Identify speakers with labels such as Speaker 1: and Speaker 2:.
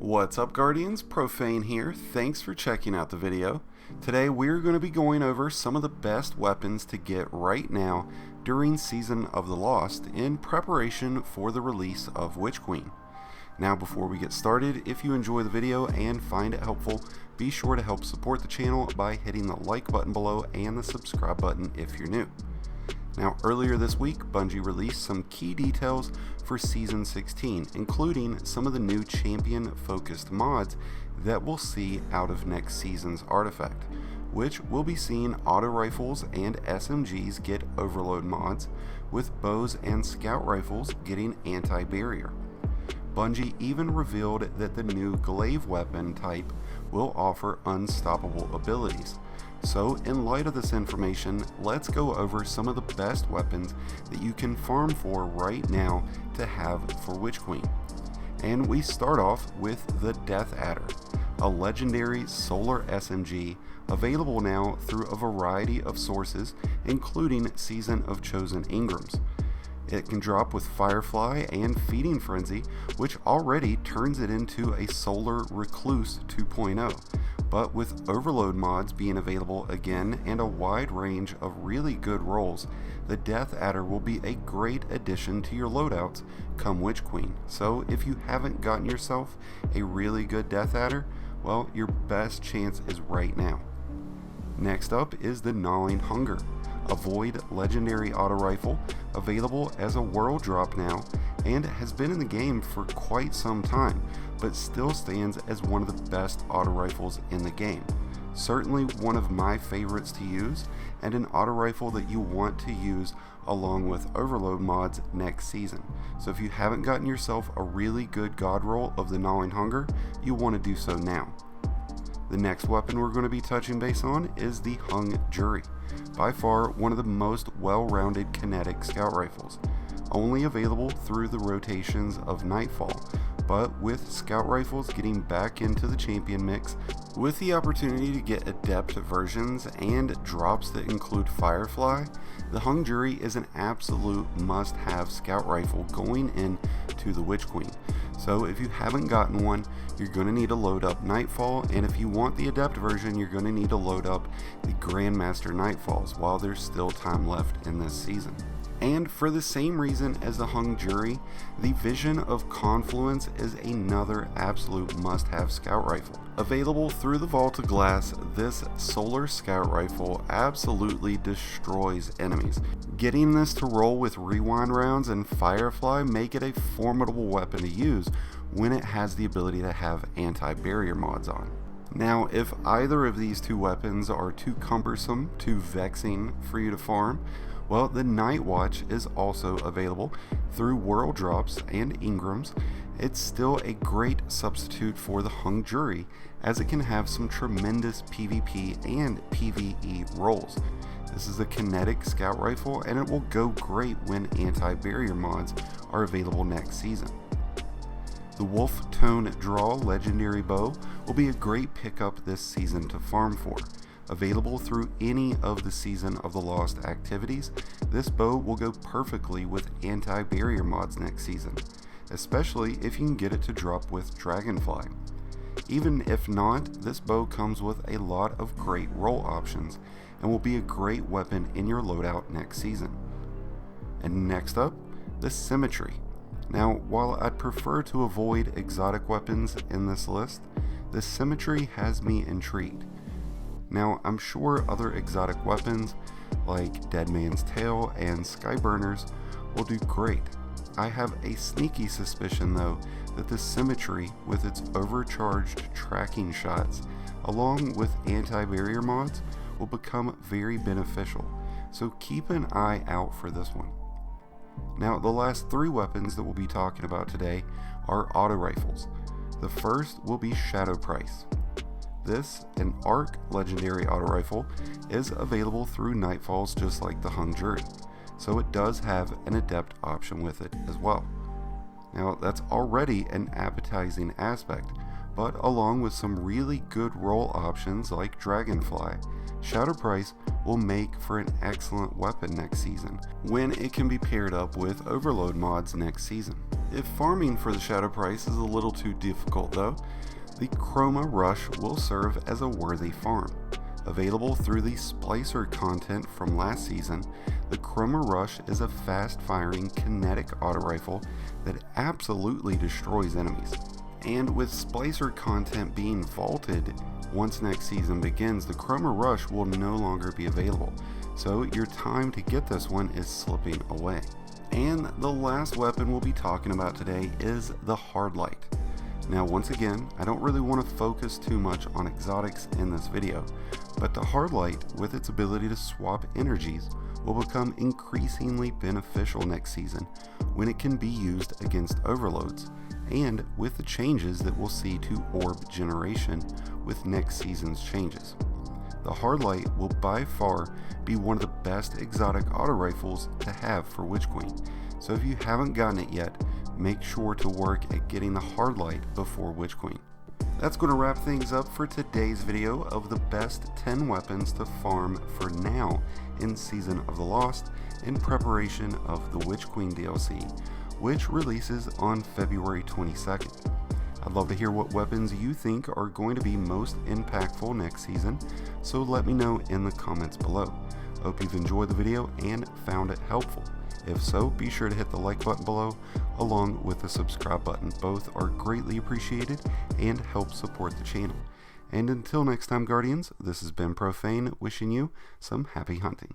Speaker 1: What's up, Guardians? Profane here. Thanks for checking out the video. Today we're going to be going over some of the best weapons to get right now during Season of the Lost in preparation for the release of Witch Queen. Now before we get started, if you enjoy the video and find it helpful, be sure to help support the channel by hitting the like button below and the subscribe button if you're new. Now earlier this week, Bungie released some key details for Season 16, including some of the new champion-focused mods that we'll see out of next season's artifact, which will be seeing auto rifles and SMGs get overload mods, with bows and scout rifles getting anti-barrier. Bungie even revealed that the new glaive weapon type will offer unstoppable abilities. So in light of this information, let's go over some of the best weapons that you can farm for right now to have for Witch Queen. And we start off with the Death Adder, a legendary solar SMG available now through a variety of sources, including Season of Chosen Engrams. It can drop with Firefly and Feeding Frenzy, which already turns it into a Solar Recluse 2.0. But with overload mods being available again and a wide range of really good rolls, the Death Adder will be a great addition to your loadouts come Witch Queen. So if you haven't gotten yourself a really good Death Adder, well, your best chance is right now. Next up is the Gnawing Hunger, a Void legendary auto rifle available as a world drop now and has been in the game for quite some time, but still stands as one of the best auto rifles in the game. Certainly one of my favorites to use, and an auto rifle that you want to use along with overload mods next season. So if you haven't gotten yourself a really good god roll of the Gnawing Hunger, you want to do so now. The next weapon we're going to be touching base on is the Hung Jury, by far one of the most well-rounded kinetic scout rifles, only available through the rotations of Nightfall, but with scout rifles getting back into the champion mix, with the opportunity to get adept versions and drops that include Firefly, the Hung Jury is an absolute must-have scout rifle going into the Witch Queen. So if you haven't gotten one, you're going to need to load up Nightfall, and if you want the adept version, you're going to need to load up the Grandmaster Nightfalls while there's still time left in this season. And for the same reason as the Hung Jury, the Vision of Confluence is another absolute must-have scout rifle. Available through the Vault of Glass, this solar scout rifle absolutely destroys enemies. Getting this to roll with rewind rounds and Firefly make it a formidable weapon to use when it has the ability to have anti-barrier mods on. Now, if either of these two weapons are too cumbersome, too vexing for you to farm, well, the Night Watch is also available through world drops and engrams. It's still a great substitute for the Hung Jury, as it can have some tremendous PvP and PvE rolls. This is a kinetic scout rifle, and it will go great when anti-barrier mods are available next season. The Wolf Tone Draw legendary bow will be a great pickup this season to farm for. Available through any of the Season of the Lost activities, this bow will go perfectly with anti-barrier mods next season, especially if you can get it to drop with Dragonfly. Even if not, this bow comes with a lot of great roll options and will be a great weapon in your loadout next season. And next up, the Symmetry. Now, while I'd prefer to avoid exotic weapons in this list, the Symmetry has me intrigued. Now, I'm sure other exotic weapons like Dead Man's Tail and Skyburners will do great. I have a sneaky suspicion though that the Symmetry, with its overcharged tracking shots along with anti-barrier mods, will become very beneficial, so keep an eye out for this one. Now, the last three weapons that we'll be talking about today are auto rifles. The first will be Shadow Price. This, an Arc legendary auto rifle, is available through Nightfalls just like the Hung Jury, so it does have an adept option with it as well. Now, that's already an appetizing aspect, but along with some really good roll options like Dragonfly, Shadow Price will make for an excellent weapon next season when it can be paired up with Overload mods next season. If farming for the Shadow Price is a little too difficult though, the Chroma Rush will serve as a worthy farm. Available through the Splicer content from last season, the Chroma Rush is a fast-firing kinetic auto rifle that absolutely destroys enemies. And with Splicer content being vaulted, once next season begins, the Chroma Rush will no longer be available, so your time to get this one is slipping away. And the last weapon we'll be talking about today is the Hard Light. Now once again, I don't really want to focus too much on exotics in this video, but the Hard Light, with its ability to swap energies, will become increasingly beneficial next season when it can be used against overloads, and with the changes that we'll see to orb generation with next season's changes. The Hard Light will by far be one of the best exotic auto rifles to have for Witch Queen, so if you haven't gotten it yet, make sure to work at getting the Hard Light before Witch Queen. That's going to wrap things up for today's video of the best 10 weapons to farm for now in Season of the Lost in preparation of the Witch Queen DLC, which releases on February 22nd. I'd love to hear what weapons you think are going to be most impactful next season, so let me know in the comments below. Hope you've enjoyed the video and found it helpful. If so, be sure to hit the like button below along with the subscribe button. Both are greatly appreciated and help support the channel. And until next time, Guardians, this has been Profane wishing you some happy hunting.